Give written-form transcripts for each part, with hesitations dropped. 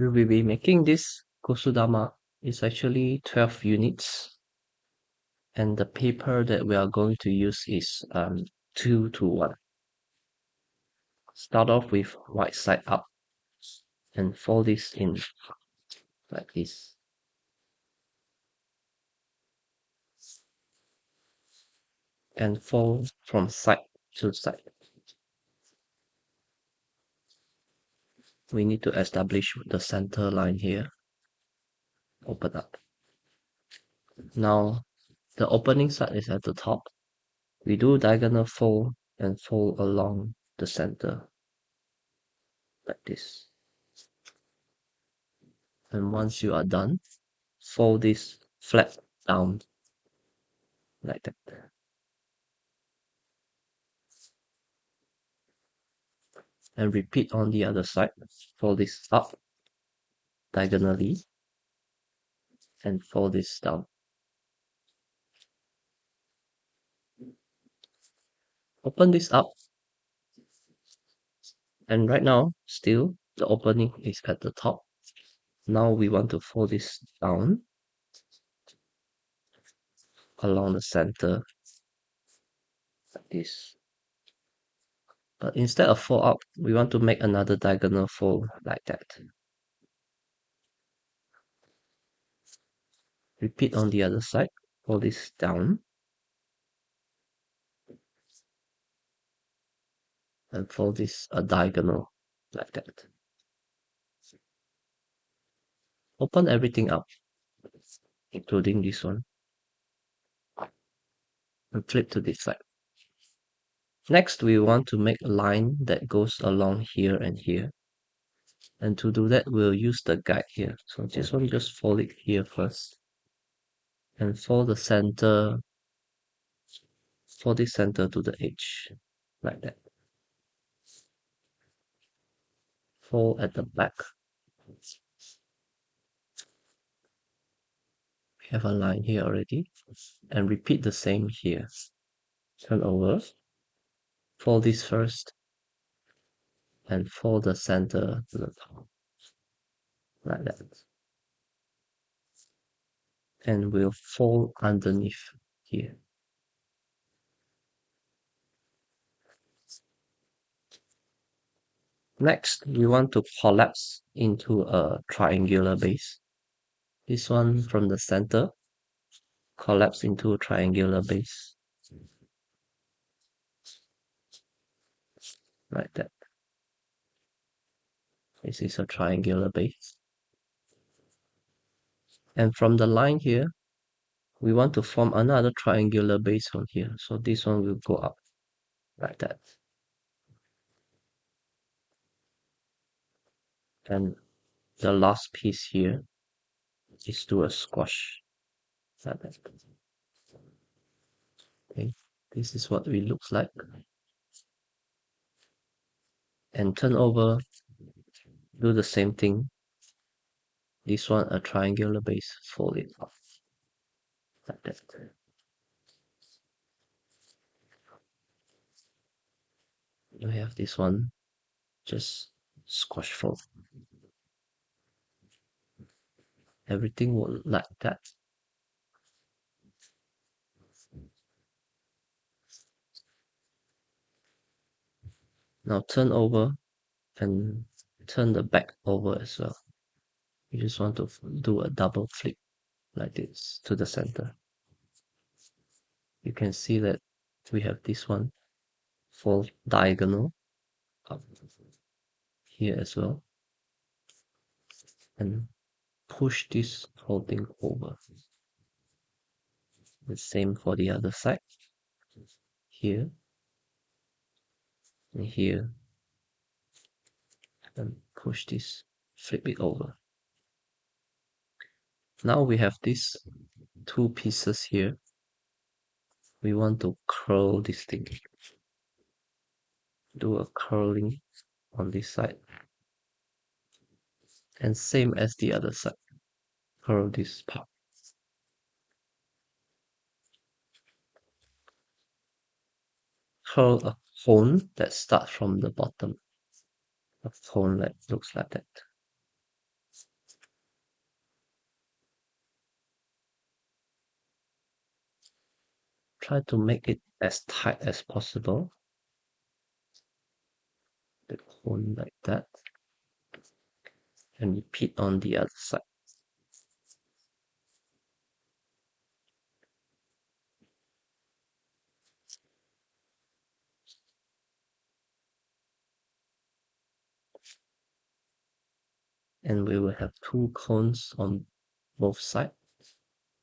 We will be making this Kusudama. It's actually 12 units, and the paper that we are going to use is 2 to 1. Start off with right side up and fold this in like this. And fold from side to side. We need to establish the center line here. Open up. Now, the opening side is at the top. We do diagonal fold and fold along the center like this. And once you are done, fold this flat down like that. And repeat on the other side. Fold this up diagonally and fold this down. Open this up, and right now still the opening is at the top. Now we want to fold this down along the center like this. But instead of fold up, we want to make another diagonal fold like that. Repeat on the other side. Fold this down and fold this a diagonal like that. Open everything up, including this one, and flip to this side. Next, we want to make a line that goes along here and here. And to do that, we'll use the guide here. So this one, just fold it here first. And fold the center, fold this center to the edge, like that. Fold at the back. We have a line here already. And repeat the same here. Turn over. Fold this first. And fold the center to the top. Like that. And we'll fold underneath here. Next, we want to collapse into a triangular base. This one from the center, collapse into a triangular base. Like that. This is a triangular base. And from the line here, we want to form another triangular base from here. So this one will go up like that. And the last piece here is do a squash like that. Okay, this is what it looks like. And turn over, do the same thing. This one a triangular base, fold it up like that. We have this one, just squash fold. Everything will like that. Now turn over and turn the back over as well. You just want to do a double flip like this to the center. You can see that we have this one fold diagonal up here as well, and push this whole thing over. The same for the other side, here and here, and push this, flip it over. Now we have these two pieces here. We want to curl this thing. Do a curling on this side. And same as the other side. Curl this part. Curl a cone that starts from the bottom. A cone that looks like that. try to make it as tight as possible. The cone like that. And repeat on the other side. And we will have two cones on both sides.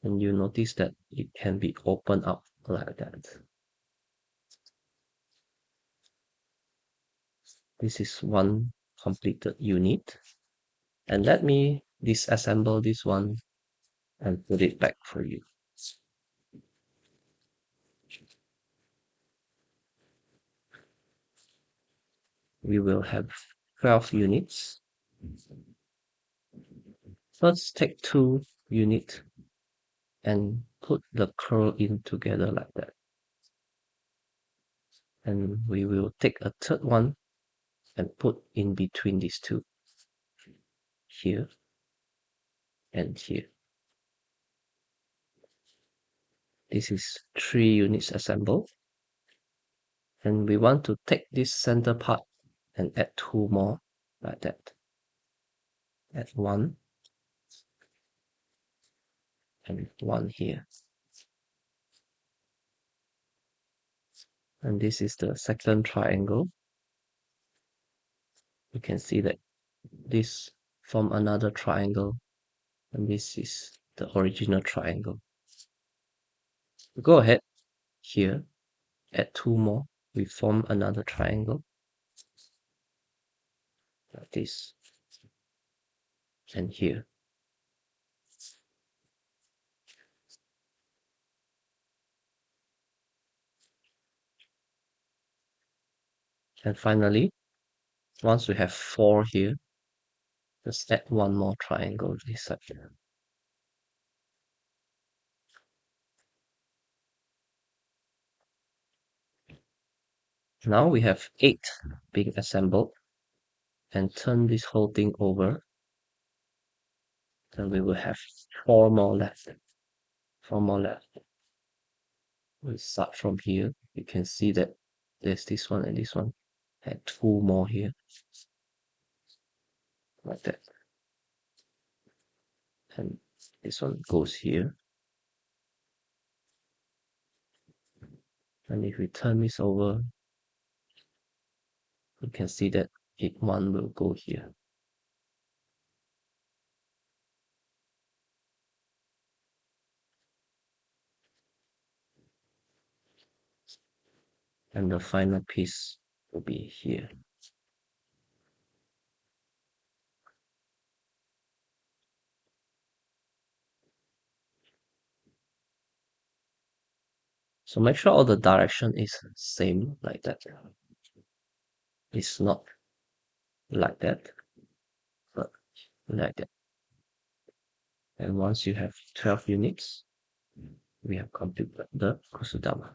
And you notice that it can be opened up like that. This is one completed unit. And let me disassemble this one and put it back for you. We will have 12 units. First, take 2 units and put the curl in together like that. And we will take a third one and put in between these two, here and here. This is 3 units assembled. And we want to take this center part and add 2 more like that. Add 1 and 1 here. And this is the second triangle. You can see that this form another triangle, and this is the original triangle. Go ahead here, add 2 more. We form another triangle like this, and here. And finally, once we have 4 here, just add 1 more triangle this side. Now we have 8 being assembled, and turn this whole thing over. Then we will have 4 more left. 4 more left. We start from here. You can see that there's this one and this one. Add 2 more here, like that. And this one goes here. And if we turn this over, you can see that one will go here. And the final piece will be here. So make sure all the direction is same like that. It's not like that, but like that. And once you have 12 units, we have completed the Kusudama.